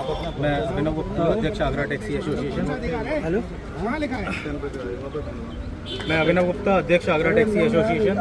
मैं अभिनव गुप्ता, अध्यक्ष Agra taxi association. Hello, मैं अभिनव गुप्ता, अध्यक्ष आगरा टैक्सी एसोसिएशन।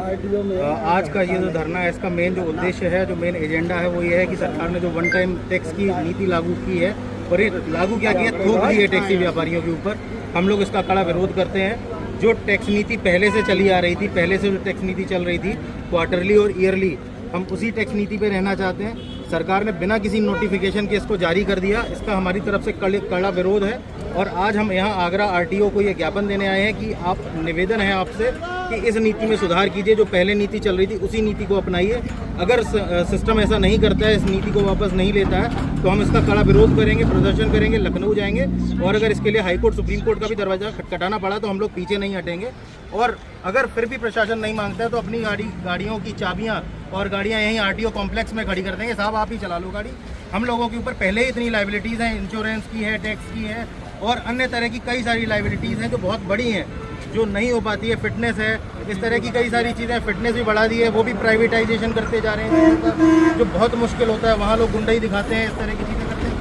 आज का ये जो धरना है, इसका मेन जो उद्देश्य है, जो मेन एजेंडा है, वो ये है कि सरकार ने जो वन टाइम टैक्स की नीति लागू की है, और ये लागू क्या किया, थोप दी है टैक्सी व्यापारियों के ऊपर। हम लोग इसका कड़ा विरोध करते हैं। जो टैक्स नीति पहले से चली आ रही थी, पहले से जो टैक्स नीति चल रही थी क्वार्टरली और ईयरली, हम उसी टैक्स नीति पे रहना चाहते हैं। सरकार ने बिना किसी नोटिफिकेशन के इसको जारी कर दिया, इसका हमारी तरफ से कड़ा विरोध है। और आज हम यहाँ आगरा आरटीओ को ये ज्ञापन देने आए हैं कि आप, निवेदन है आपसे कि इस नीति में सुधार कीजिए। जो पहले नीति चल रही थी उसी नीति को अपनाइए। अगर सिस्टम ऐसा नहीं करता है, इस नीति को वापस नहीं लेता है, तो हम इसका कड़ा विरोध करेंगे, प्रदर्शन करेंगे, लखनऊ जाएंगे। और अगर इसके लिए हाईकोर्ट, सुप्रीम कोर्ट का भी दरवाजा खटखटाना पड़ा तो हम लोग पीछे नहीं हटेंगे। और अगर फिर भी प्रशासन नहीं मांगता है तो अपनी गाड़ियों की चाबियाँ और गाड़ियाँ यहीं आरटीओ कॉम्प्लेक्स में खड़ी कर देंगे। साहब आप ही चला लो गाड़ी। हम लोगों के ऊपर पहले ही इतनी लाइबिलिटीज़ हैं, इंश्योरेंस की है, टैक्स की है, और अन्य तरह की कई सारी लाइबिलिटीज़ हैं जो बहुत बड़ी हैं, जो नहीं हो पाती है। फिटनेस है, इस तरह की कई सारी चीज़ें। फिटनेस भी बढ़ा दी है, वो भी प्राइवेटाइजेशन करते जा रहे हैं, जो बहुत मुश्किल होता है। वहाँ लोग गुंडाई दिखाते हैं, इस तरह की चीज़ें करते हैं।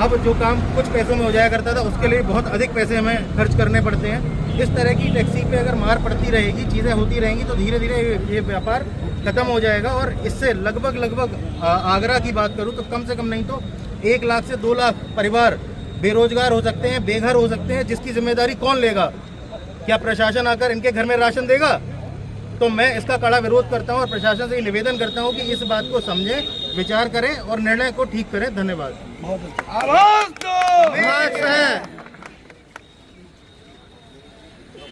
अब जो काम कुछ पैसों में हो जाया करता था, उसके लिए बहुत अधिक पैसे हमें खर्च करने पड़ते हैं। इस तरह की टैक्सी पे अगर मार पड़ती रहेगी, चीज़ें होती रहेंगी, तो धीरे धीरे ये व्यापार ख़त्म हो जाएगा। और इससे लगभग आगरा की बात करूँ तो कम से कम नहीं तो 1 लाख से 2 लाख परिवार बेरोजगार हो सकते हैं, बेघर हो सकते हैं। जिसकी जिम्मेदारी कौन लेगा? क्या प्रशासन आकर इनके घर में राशन देगा? तो मैं इसका कड़ा विरोध करता हूं और प्रशासन से निवेदन करता हूं कि इस बात को समझें, विचार करें और निर्णय को ठीक करें। धन्यवाद। बहुत अच्छा।